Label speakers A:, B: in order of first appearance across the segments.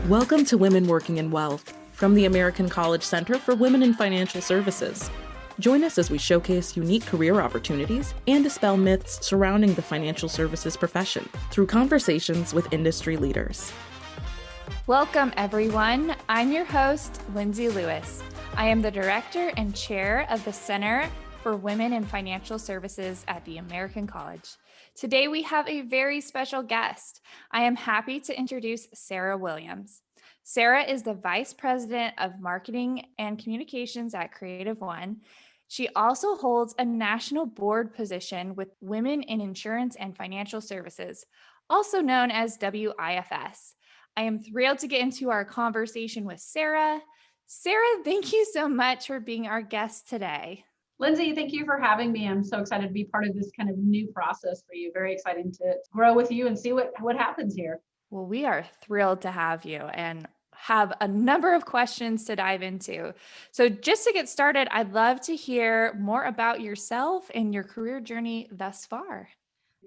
A: Welcome to Women Working in Wealth from the American College Center for Women in Financial Services. Join us as we showcase unique career opportunities and dispel myths surrounding the financial services profession through conversations with industry leaders.
B: Welcome, everyone. I'm your host, Lindsay Lewis. I am the director and chair of the Center for Women in Financial Services at the American College. Today, we have a very special guest. I am happy to introduce Sarah Williams. Sarah is the Vice President of Marketing and Communications at CreativeOne. She also holds a national board position with Women in Insurance and Financial Services, also known as WIFS. I am thrilled to get into our conversation with Sarah. Sarah, thank you so much for being our guest today.
C: Lindsay, thank you for having me. I'm so excited to be part of this kind of new process for you. Very exciting to grow with you and see what happens here.
B: Well, we are thrilled to have you and have a number of questions to dive into. So just to get started, I'd love to hear more about yourself and your career journey thus far.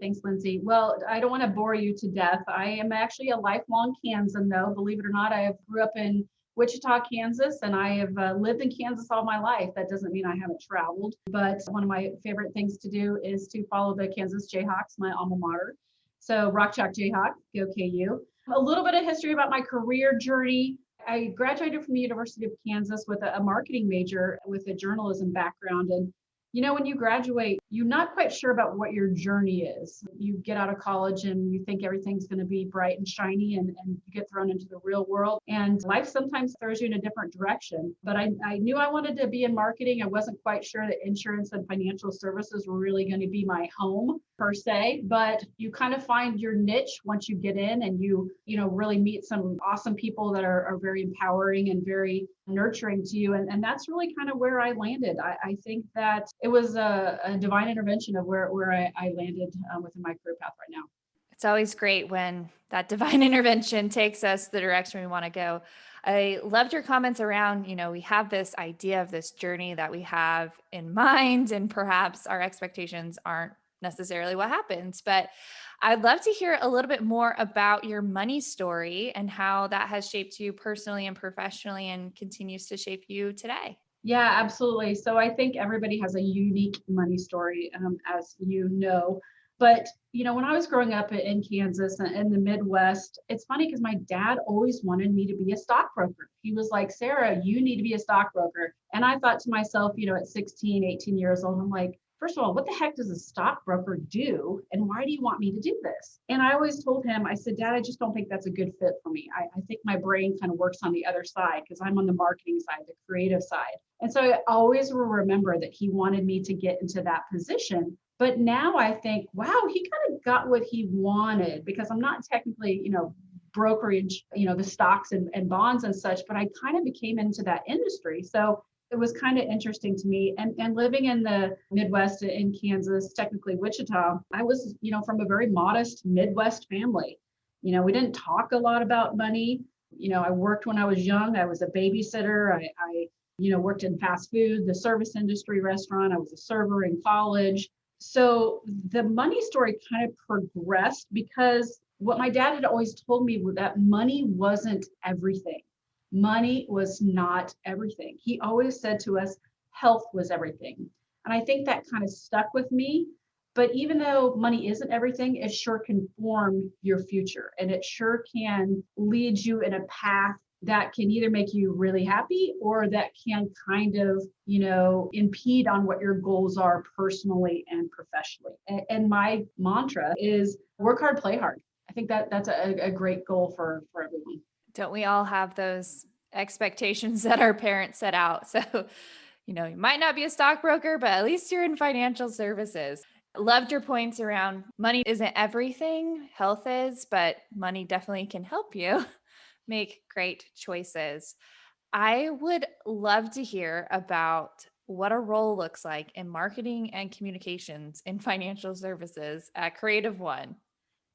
C: Thanks, Lindsay. Well, I don't want to bore you to death. I am actually a lifelong Kansan, though. Believe it or not, I grew up in Wichita, Kansas, and I have lived in Kansas all my life. That doesn't mean I haven't traveled, but one of my favorite things to do is to follow the Kansas Jayhawks, my alma mater. So Rock Chalk Jayhawk, go KU. A little bit of history about my career journey. I graduated from the University of Kansas with a marketing major with a journalism background. And you know, when you graduate, you're not quite sure about what your journey is. You get out of college and you think everything's going to be bright and shiny, and you get thrown into the real world. And life sometimes throws you in a different direction. But I knew I wanted to be in marketing. I wasn't quite sure that insurance and financial services were really going to be my home per se. But you kind of find your niche once you get in, and you really meet some awesome people that are very empowering and very nurturing to you. And that's really kind of where I landed. I think that it was a divine intervention of where I landed within my career path right now.
B: It's always great when that divine intervention takes us the direction we want to go. I loved your comments around, we have this idea of this journey that we have in mind, and perhaps our expectations aren't necessarily what happens. But I'd love to hear a little bit more about your money story and how that has shaped you personally and professionally and continues to shape you today.
C: Yeah, absolutely. So I think everybody has a unique money story, as you know. But, when I was growing up in Kansas and in the Midwest, it's funny because my dad always wanted me to be a stockbroker. He was like, Sarah, you need to be a stockbroker. And I thought to myself, at 16, 18 years old, I'm like, first of all, what the heck does a stockbroker do? And why do you want me to do this? And I always told him, I said, Dad, I just don't think that's a good fit for me. I think my brain kind of works on the other side because I'm on the marketing side, the creative side. And so I always will remember that he wanted me to get into that position. But now I think, wow, he kind of got what he wanted, because I'm not technically, brokering, the stocks and bonds and such, but I kind of became into that industry. So it was kind of interesting to me. And living in the Midwest in Kansas, technically Wichita, I was, from a very modest Midwest family. We didn't talk a lot about money. I worked when I was young. I was a babysitter. I worked in fast food, the service industry, restaurant. I was a server in college. So the money story kind of progressed because what my dad had always told me was that money wasn't everything. Money was not everything. He always said to us, health was everything. And I think that kind of stuck with me. But even though money isn't everything, it sure can form your future. And it sure can lead you in a path that can either make you really happy or that can kind of, impede on what your goals are personally and professionally. And my mantra is work hard, play hard. I think that's a great goal for everyone.
B: Don't we all have those expectations that our parents set out? So, you might not be a stockbroker, but at least you're in financial services. Loved your points around money isn't everything, health is, but money definitely can help you make great choices. I would love to hear about what a role looks like in marketing and communications in financial services at CreativeOne.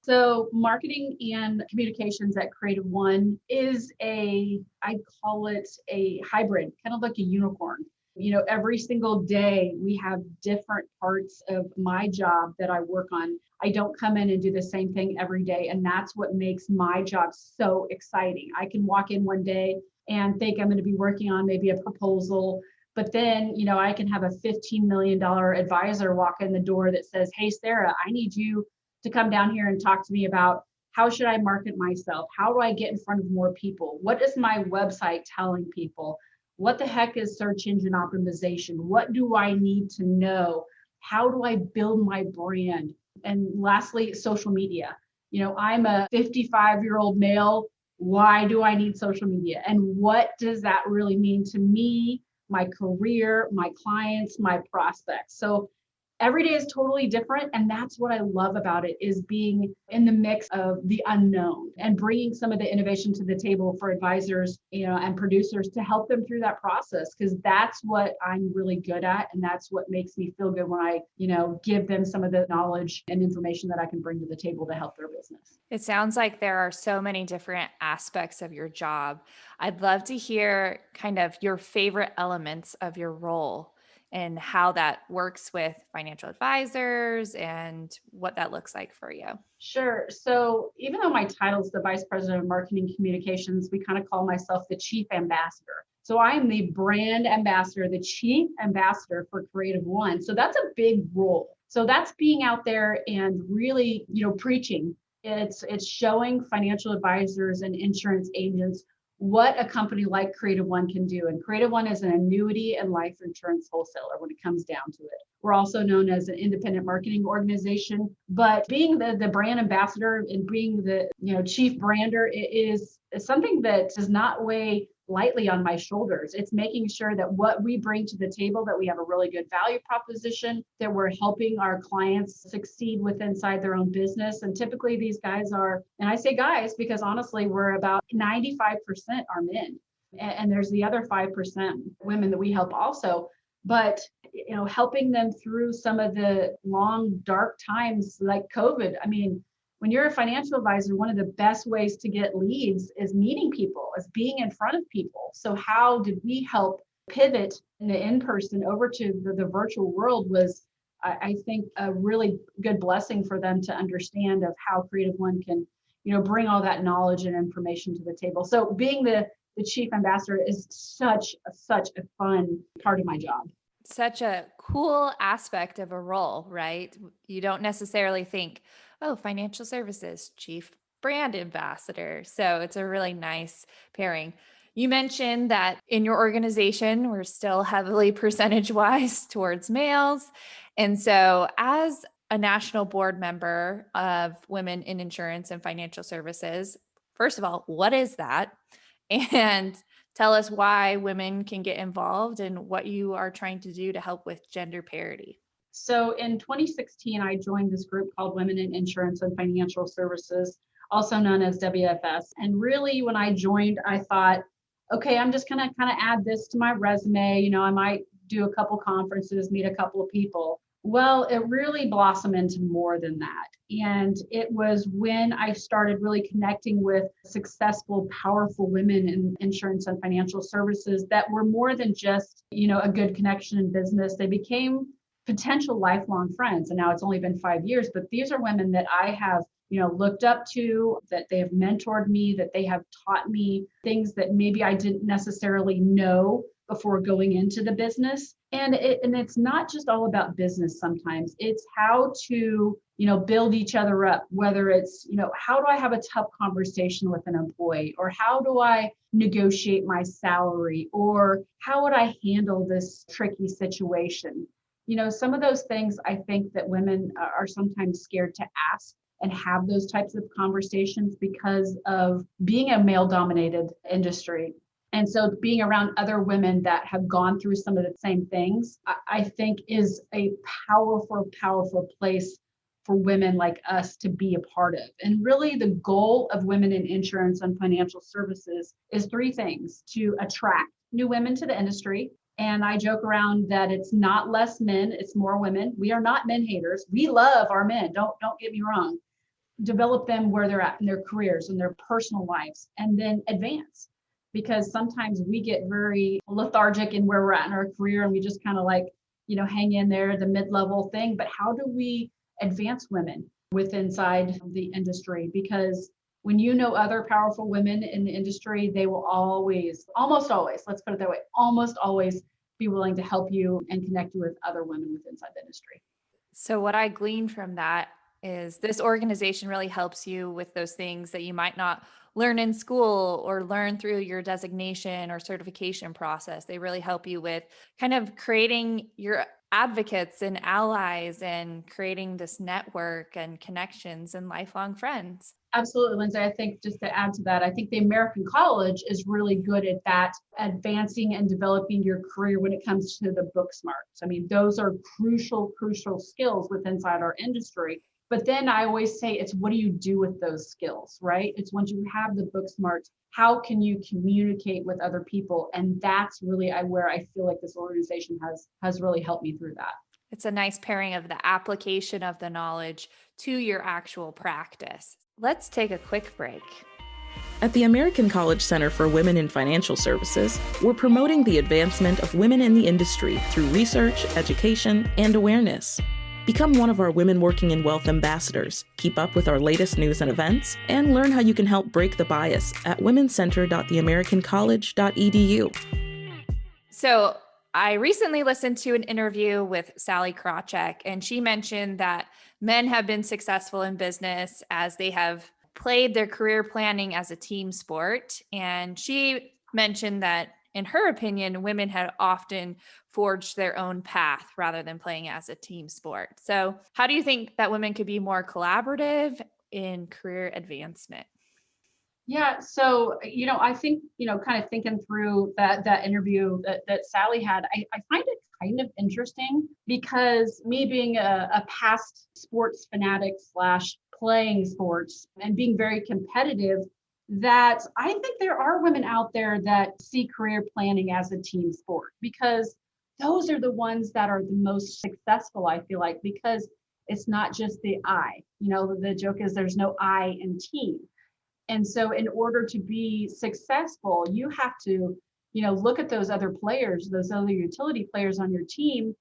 C: So marketing and communications at CreativeOne is I call it a hybrid, kind of like a unicorn. Every single day we have different parts of my job that I work on. I don't come in and do the same thing every day. And that's what makes my job so exciting. I can walk in one day and think I'm going to be working on maybe a proposal. But then, I can have a $15 million advisor walk in the door that says, "Hey, Sarah, I need you to come down here and talk to me about how should I market myself? How do I get in front of more people? What is my website telling people? What the heck is search engine optimization? What do I need to know? How do I build my brand?" And lastly, social media. I'm a 55-year-old male. Why do I need social media? And what does that really mean to me, my career, my clients, my prospects? So every day is totally different. And that's what I love about it, is being in the mix of the unknown and bringing some of the innovation to the table for advisors, and producers to help them through that process, because that's what I'm really good at. And that's what makes me feel good when I, give them some of the knowledge and information that I can bring to the table to help their business.
B: It sounds like there are so many different aspects of your job. I'd love to hear kind of your favorite elements of your role and how that works with financial advisors and what that looks like for you.
C: Sure. So even though my title is the Vice President of Marketing Communications, we kind of call myself the Chief Ambassador. So I am the brand ambassador, the chief ambassador for CreativeOne. So that's a big role. So that's being out there and really, preaching. It's showing financial advisors and insurance agents what a company like CreativeOne can do. And CreativeOne is an annuity and life insurance wholesaler when it comes down to it. We're also known as an independent marketing organization, but being the brand ambassador and being the chief brander is something that does not weigh lightly on my shoulders. It's making sure that what we bring to the table, that we have a really good value proposition, that we're helping our clients succeed with inside their own business. And typically these guys are, and I say guys because honestly, we're about 95% are men. And there's the other 5% women that we help also. But helping them through some of the long, dark times like COVID. I mean, when you're a financial advisor, one of the best ways to get leads is meeting people, is being in front of people. So how did we help pivot in the in-person over to the virtual world was, I think, a really good blessing for them to understand of how CreativeOne can, bring all that knowledge and information to the table. So being the chief ambassador is such a fun part of my job.
B: Such a cool aspect of a role, right? You don't necessarily think, oh, financial services, chief brand ambassador. So it's a really nice pairing. You mentioned that in your organization, we're still heavily percentage-wise towards males. And so as a national board member of Women in Insurance and Financial Services, first of all, what is that? And tell us why women can get involved and what you are trying to do to help with gender parity.
C: So in 2016, I joined this group called Women in Insurance and Financial Services, also known as WFS. And really, when I joined, I thought, okay, I'm just going to kind of add this to my resume. I might do a couple conferences, meet a couple of people. Well, it really blossomed into more than that. And it was when I started really connecting with successful, powerful women in insurance and financial services that were more than just, a good connection in business. They became potential lifelong friends. And now it's only been 5 years, but these are women that I have, looked up to, that they have mentored me, that they have taught me things that maybe I didn't necessarily know before going into the business. And it's not just all about business sometimes. It's how to, build each other up, whether it's, how do I have a tough conversation with an employee, or how do I negotiate my salary, or how would I handle this tricky situation? Some of those things I think that women are sometimes scared to ask and have those types of conversations because of being a male-dominated industry. And so being around other women that have gone through some of the same things, I think is a powerful, powerful place for women like us to be a part of. And really the goal of Women in Insurance and Financial Services is 3 things: to attract new women to the industry. And I joke around that it's not less men, it's more women. We are not men haters. We love our men. Don't get me wrong. Develop them where they're at in their careers and their personal lives, and then advance. because sometimes we get very lethargic in where we're at in our career and we just kind of like, hang in there, the mid-level thing. But how do we advance women inside the industry? Because when you know other powerful women in the industry, they will always, almost always, let's put it that way, almost always be willing to help you and connect you with other women inside the industry.
B: So what I gleaned from that is this organization really helps you with those things that you might not learn in school or learn through your designation or certification process. They really help you with kind of creating your advocates and allies and creating this network and connections and lifelong friends.
C: Absolutely, Lindsay. I think just to add to that, I think the American College is really good at that, advancing and developing your career when it comes to the book smarts. I mean, those are crucial skills inside our industry. But then I always say it's what do you do with those skills, right? It's once you have the book smarts, how can you communicate with other people? And that's really where I feel like this organization has really helped me through that.
B: It's a nice pairing of the application of the knowledge to your actual practice. Let's take a quick break.
A: At the American College Center for Women in Financial Services, we're promoting the advancement of women in the industry through research, education, and awareness. Become one of our Women Working in Wealth ambassadors, keep up with our latest news and events, and learn how you can help break the bias at womencenter.theamericancollege.edu.
B: So I recently listened to an interview with Sally Krawcheck, and she mentioned that men have been successful in business as they have played their career planning as a team sport. And she mentioned that, in her opinion, women had often forged their own path rather than playing as a team sport. So how do you think that women could be more collaborative in career advancement?
C: Yeah. So, I think, kind of thinking through that interview that Sally had, I find it kind of interesting because me being a past sports fanatic / playing sports and being very competitive, that I think there are women out there that see career planning as a team sport, because those are the ones that are the most successful, I feel like, because it's not just the I. The joke is there's no I in team. And so in order to be successful, you have to, look at those other players, those other utility players on your team,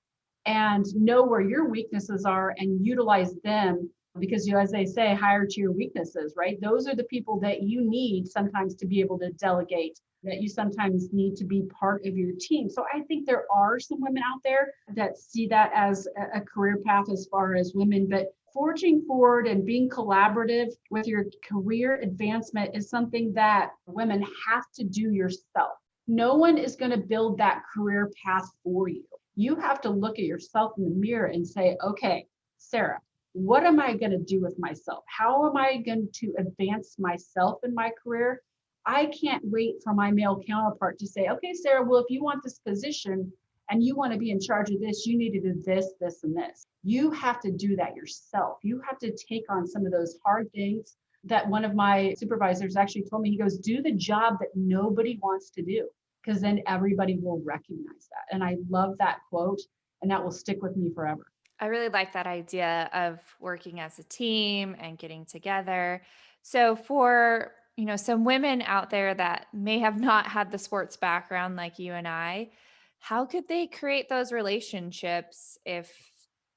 C: and know where your weaknesses are and utilize them. Because, as they say, hire to your weaknesses, right? Those are the people that you need sometimes to be able to delegate, that you sometimes need to be part of your team. So I think there are some women out there that see that as a career path as far as women, but forging forward and being collaborative with your career advancement is something that women have to do yourself. No one is going to build that career path for you. You have to look at yourself in the mirror and say, okay, Sarah, what am I going to do with myself? How am I going to advance myself in my career? I can't wait for my male counterpart to say, okay, Sarah, well, if you want this position and you want to be in charge of this, you need to do this, this, and this. You have to do that yourself. You have to take on some of those hard things that one of my supervisors actually told me. He goes, do the job that nobody wants to do, because then everybody will recognize that. And I love that quote, and that will stick with me forever.
B: I really like that idea of working as a team and getting together. So for, some women out there that may have not had the sports background like you and I, how could they create those relationships if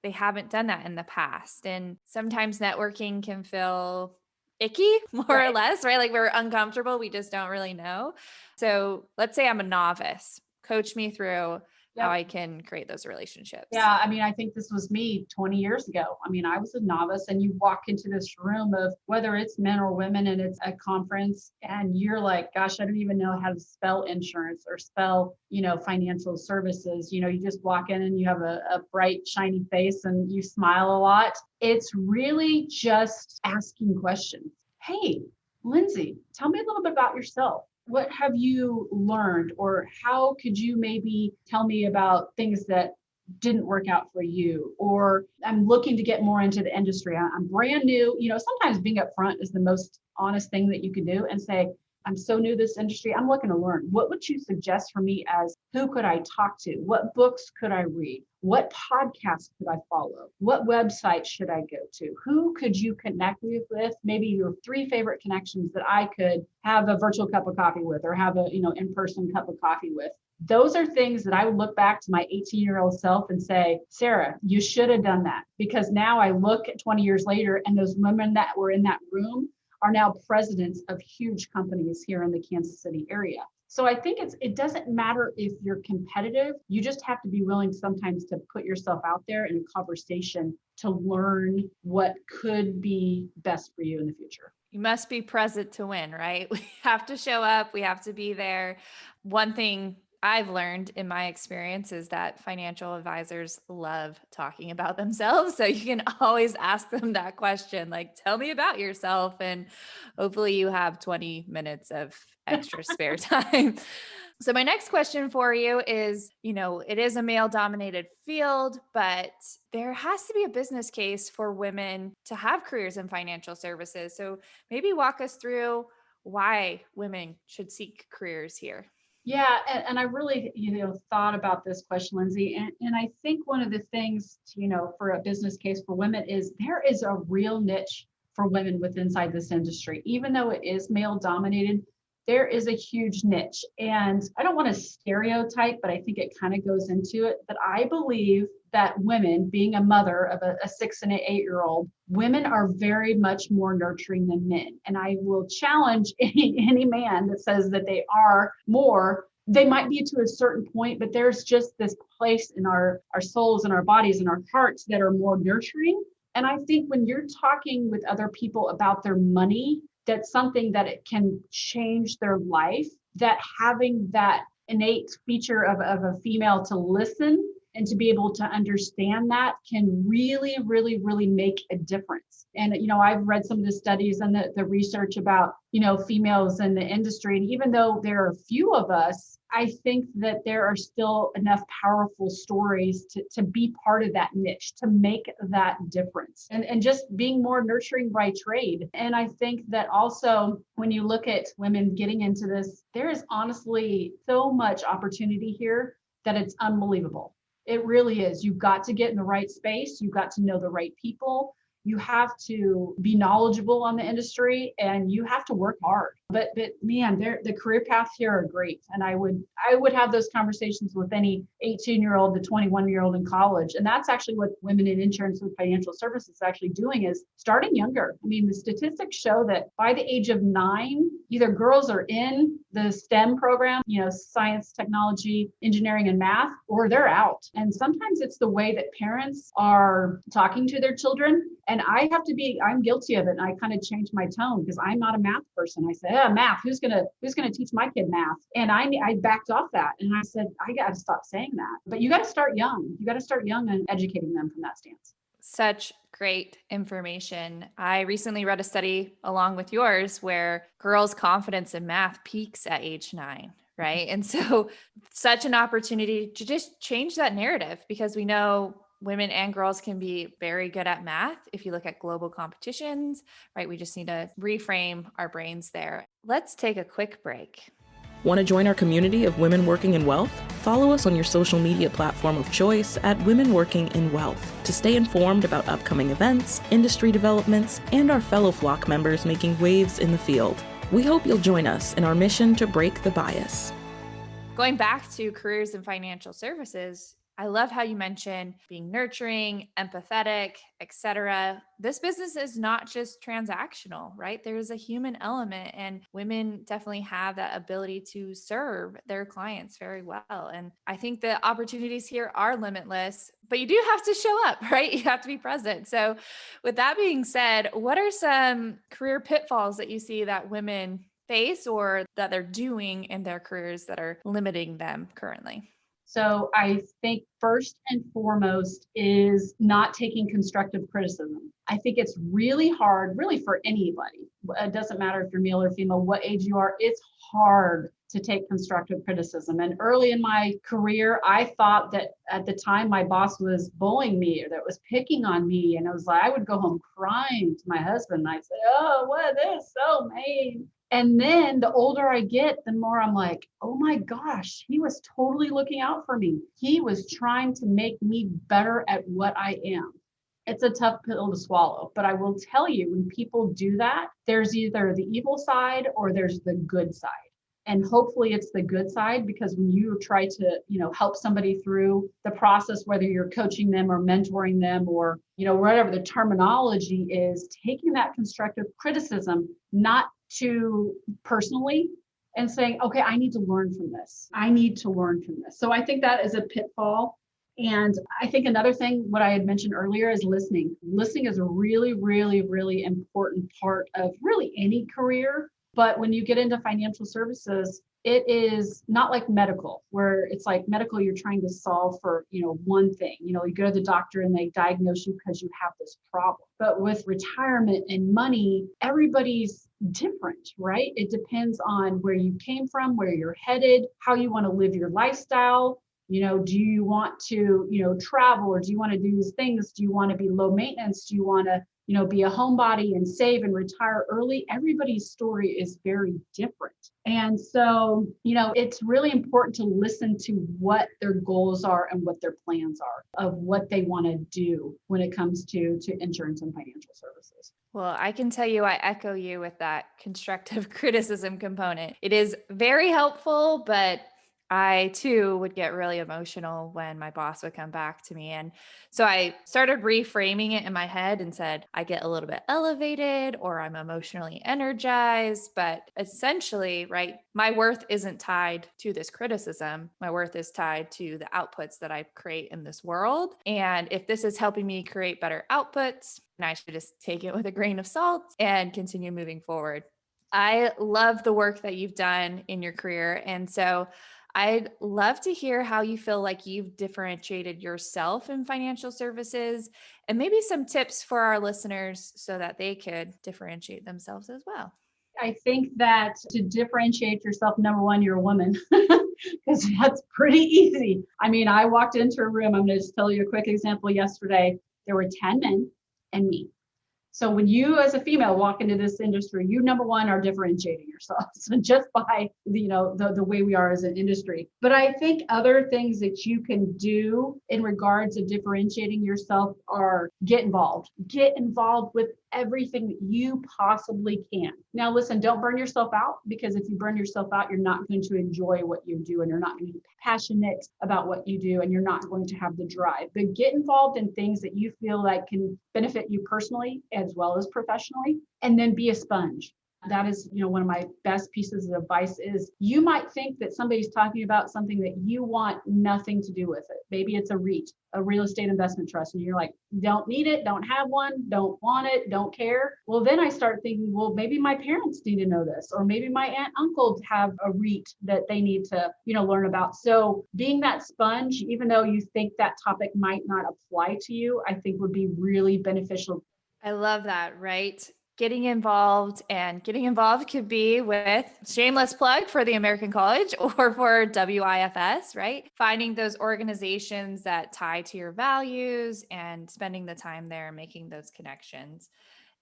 B: they haven't done that in the past? And sometimes networking can feel icky, more or less, right? Like we're uncomfortable. We just don't really know. So let's say I'm a novice. Coach me through how I can create those relationships.
C: Yeah, I think this was me 20 years ago. I was a novice, and you walk into this room of whether it's men or women and it's a conference, and you're like, gosh, I don't even know how to spell insurance or spell, financial services. You just walk in and you have a bright, shiny face and you smile a lot. It's really just asking questions. Hey, Lindsay, tell me a little bit about yourself. What have you learned, or how could you maybe tell me about things that didn't work out for you? Or I'm looking to get more into the industry. I'm brand new. Sometimes being upfront is the most honest thing that you can do, and say, I'm so new to this industry. I'm looking to learn. What would you suggest for me as who could I talk to? What books could I read? What podcasts could I follow? What website should I go to? Who could you connect me with? Maybe your 3 favorite connections that I could have a virtual cup of coffee with or have a, in-person cup of coffee with. Those are things that I would look back to my 18-year-old self and say, Sarah, you should have done that. Because now I look at 20 years later and those women that were in that room are now presidents of huge companies here in the Kansas City area. So I think it doesn't matter if you're competitive. You just have to be willing sometimes to put yourself out there in a conversation to learn what could be best for you in the future.
B: You must be present to win, right? We have to show up. We have to be there. One thing I've learned in my experience is that financial advisors love talking about themselves. So you can always ask them that question, like, tell me about yourself. And hopefully you have 20 minutes of extra spare time. So my next question for you is, it is a male dominated field, but there has to be a business case for women to have careers in financial services. So maybe walk us through why women should seek careers here.
C: Yeah, and I really, thought about this question, Lindsay, and I think one of the things, for a business case for women is there is a real niche for women inside this industry. Even though it is male dominated, there is a huge niche. And I don't want to stereotype, but I think it kind of goes into it. But I believe that women, being a mother of a 6 and an 8-year-old, women are very much more nurturing than men. And I will challenge any man that says that they are more. They might be to a certain point, but there's just this place in our souls and our bodies and our hearts that are more nurturing. And I think when you're talking with other people about their money, that's something that it can change their life, that having that innate feature of a female to listen and to be able to understand that can really, really, really make a difference. And, I've read some of the studies and the research about, females in the industry. And even though there are few of us, I think that there are still enough powerful stories to be part of that niche, to make that difference and just being more nurturing by trade. And I think that also when you look at women getting into this, there is honestly so much opportunity here that it's unbelievable. It really is. You've got to get in the right space. You've got to know the right people. You have to be knowledgeable on the industry and you have to work hard. But man, the career paths here are great. And I would have those conversations with any 18-year-old to 21-year-old in college. And that's actually what Women in Insurance and Financial Services is actually doing, is starting younger. I mean, the statistics show that by the age of 9, either girls are in the STEM program, science, technology, engineering, and math, or they're out. And sometimes it's the way that parents are talking to their children. And I'm guilty of it. And I kind of changed my tone because I'm not a math person. I said, math, who's gonna teach my kid math? And I backed off that. And I said, I got to stop saying that. But you got to start young. You got to start young and educating them from that stance.
B: Such great information. I recently read a study along with yours where girls' confidence in math peaks at age 9. Right. And so such an opportunity to just change that narrative, because we know women and girls can be very good at math. If you look at global competitions, right, we just need to reframe our brains there. Let's take a quick break.
A: Want to join our community of women working in wealth? Follow us on your social media platform of choice at Women Working in Wealth to stay informed about upcoming events, industry developments, and our fellow flock members making waves in the field. We hope you'll join us in our mission to break the bias.
B: Going back to careers in financial services, I love how you mentioned being nurturing, empathetic, etc. This business is not just transactional, right? There's a human element, and women definitely have that ability to serve their clients very well. And I think the opportunities here are limitless, but you do have to show up, right? You have to be present. So with that being said, what are some career pitfalls that you see that women face or that they're doing in their careers that are limiting them currently?
C: So I think first and foremost is not taking constructive criticism. I think it's really hard, really for anybody. It doesn't matter if you're male or female, what age you are, it's hard to take constructive criticism. And early in my career, I thought that at the time my boss was bullying me or that was picking on me. And it was like, I would go home crying to my husband and I'd say, oh, what is this? So mean. And then the older I get, the more I'm like, oh my gosh, he was totally looking out for me. He was trying to make me better at what I am. It's a tough pill to swallow, but I will tell you, when people do that, there's either the evil side or there's the good side. And hopefully it's the good side, because when you try to, help somebody through the process, whether you're coaching them or mentoring them or, whatever the terminology is, taking that constructive criticism, not too personally, and saying, okay, I need to learn from this. I need to learn from this. So I think that is a pitfall. And I think another thing, what I had mentioned earlier, is listening. Listening is a really, really, really important part of really any career. But when you get into financial services, it is not like medical, where it's like medical, you're trying to solve for, one thing. You go to the doctor and they diagnose you because you have this problem. But with retirement and money, everybody's different, right? It depends on where you came from, where you're headed, how you want to live your lifestyle. Do you want to, travel, or do you want to do these things? Do you want to be low maintenance? Do you want to, be a homebody and save and retire early? Everybody's story is very different. And so, it's really important to listen to what their goals are and what their plans are of what they want to do when it comes to insurance and financial services.
B: Well, I can tell you, I echo you with that constructive criticism component. It is very helpful, but I too would get really emotional when my boss would come back to me. And so I started reframing it in my head and said, I get a little bit elevated or I'm emotionally energized. But essentially, right, my worth isn't tied to this criticism. My worth is tied to the outputs that I create in this world. And if this is helping me create better outputs, then I should just take it with a grain of salt and continue moving forward. I love the work that you've done in your career. And so I'd love to hear how you feel like you've differentiated yourself in financial services, and maybe some tips for our listeners so that they could differentiate themselves as well.
C: I think that to differentiate yourself, number one, you're a woman, because that's pretty easy. I mean, I walked into a room, I'm going to just tell you a quick example. Yesterday, there were 10 men and me. So when you as a female walk into this industry, you, number one, are differentiating yourself. So just by, the way we are as an industry. But I think other things that you can do in regards of differentiating yourself are get involved. Get involved with everything that you possibly can. Now, listen, don't burn yourself out, because if you burn yourself out, you're not going to enjoy what you do, and you're not going to be passionate about what you do, and you're not going to have the drive. But get involved in things that you feel like can benefit you personally as well as professionally, and then be a sponge. That is, one of my best pieces of advice is, you might think that somebody's talking about something that you want nothing to do with it. Maybe it's a REIT, a real estate investment trust. And you're like, don't need it, don't have one, don't want it, don't care. Well, then I start thinking, well, maybe my parents need to know this, or maybe my aunt, uncle have a REIT that they need to, learn about. So being that sponge, even though you think that topic might not apply to you, I think would be really beneficial.
B: I love that, right? Getting involved could be with, shameless plug for the American College or for WIFS, right? Finding those organizations that tie to your values and spending the time there, making those connections.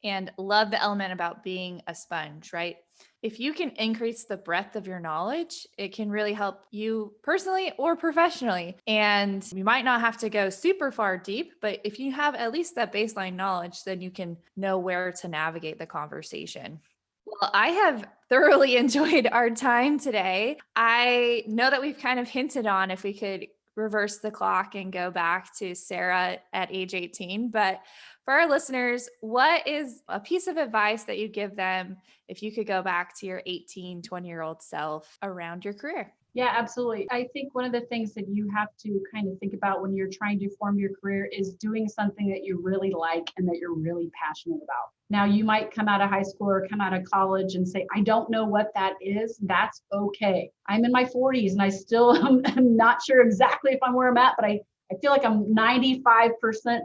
B: And love the element about being a sponge, right? If you can increase the breadth of your knowledge, it can really help you personally or professionally. And you might not have to go super far deep, but if you have at least that baseline knowledge, then you can know where to navigate the conversation. Well, I have thoroughly enjoyed our time today. I know that we've kind of hinted on if we could reverse the clock and go back to Sarah at age 18, but for our listeners, what is a piece of advice that you give them if you could go back to your 18, 20-year-old self around your career?
C: Yeah, absolutely. I think one of the things that you have to kind of think about when you're trying to form your career is doing something that you really like and that you're really passionate about. Now, you might come out of high school or come out of college and say, I don't know what that is. That's okay. I'm in my 40s and I still am not sure exactly if I'm where I'm at, but I feel like I'm 95%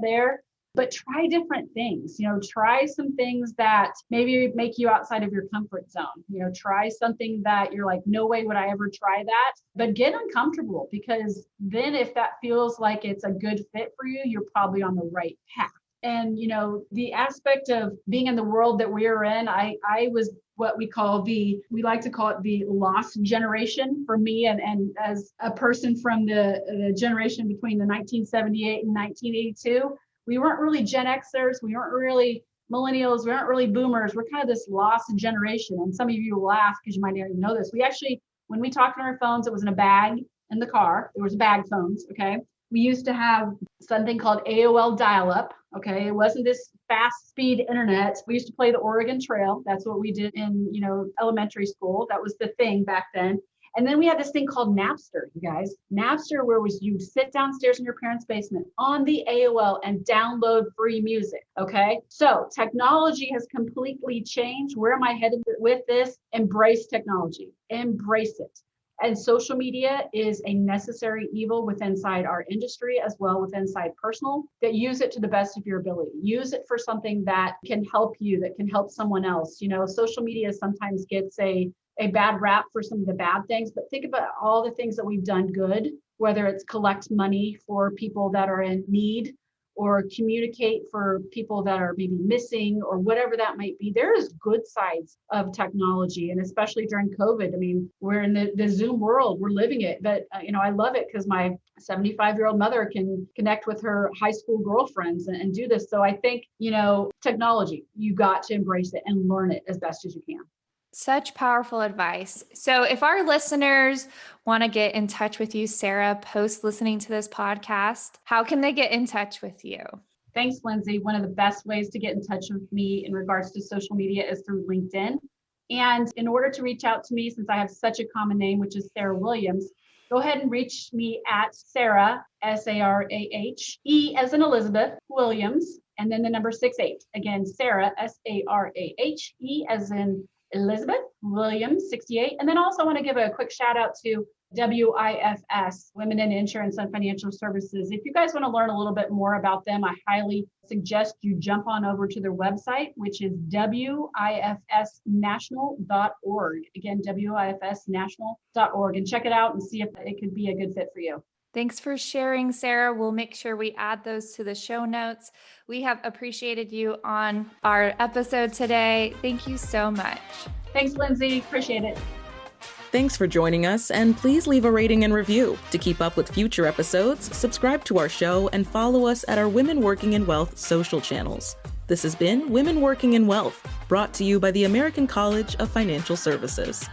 C: there. But try different things, try some things that maybe make you outside of your comfort zone, try something that you're like, no way would I ever try that, but get uncomfortable, because then if that feels like it's a good fit for you, you're probably on the right path. And, the aspect of being in the world that we are in, I was what we like to call it the lost generation for me. And as a person from the generation between the 1978 and 1982, we weren't really Gen Xers. We weren't really millennials. We aren't really boomers. We're kind of this lost generation. And some of you will laugh because you might not even know this. We actually, when we talked on our phones, it was in a bag in the car. There was bag phones. Okay. We used to have something called AOL dial-up. Okay. It wasn't this fast speed internet. We used to play the Oregon Trail. That's what we did in, elementary school. That was the thing back then. And then we had this thing called Napster, you guys. Napster, where you'd sit downstairs in your parents' basement on the AOL and download free music, okay? So technology has completely changed. Where am I headed with this? Embrace technology. Embrace it. And social media is a necessary evil inside our industry as well as inside personal, that use it to the best of your ability. Use it for something that can help you, that can help someone else. Social media sometimes gets a bad rap for some of the bad things, but think about all the things that we've done good, whether it's collect money for people that are in need or communicate for people that are maybe missing or whatever that might be. There is good sides of technology, and especially during COVID. I mean, we're in the Zoom world, we're living it, but I love it because my 75-year-old mother can connect with her high school girlfriends and do this. So I think, technology, you got to embrace it and learn it as best as you can.
B: Such powerful advice. So if our listeners want to get in touch with you, Sarah, post listening to this podcast, how can they get in touch with you?
C: Thanks, Lindsay. One of the best ways to get in touch with me in regards to social media is through LinkedIn. And in order to reach out to me, since I have such a common name, which is Sarah Williams, go ahead and reach me at Sarah, S-A-R-A-H, E as in Elizabeth, Williams, and then the number 68. Again, Sarah, S-A-R-A-H-E as in Elizabeth Williams, 68. And then also I want to give a quick shout out to WIFS, Women in Insurance and Financial Services. If you guys want to learn a little bit more about them, I highly suggest you jump on over to their website, which is WIFSnational.org. Again, WIFSnational.org, and check it out and see if it could be a good fit for you.
B: Thanks for sharing, Sarah. We'll make sure we add those to the show notes. We have appreciated you on our episode today. Thank you so much.
C: Thanks, Lindsay. Appreciate it.
A: Thanks for joining us, and please leave a rating and review. To keep up with future episodes, subscribe to our show and follow us at our Women Working in Wealth social channels. This has been Women Working in Wealth, brought to you by the American College of Financial Services.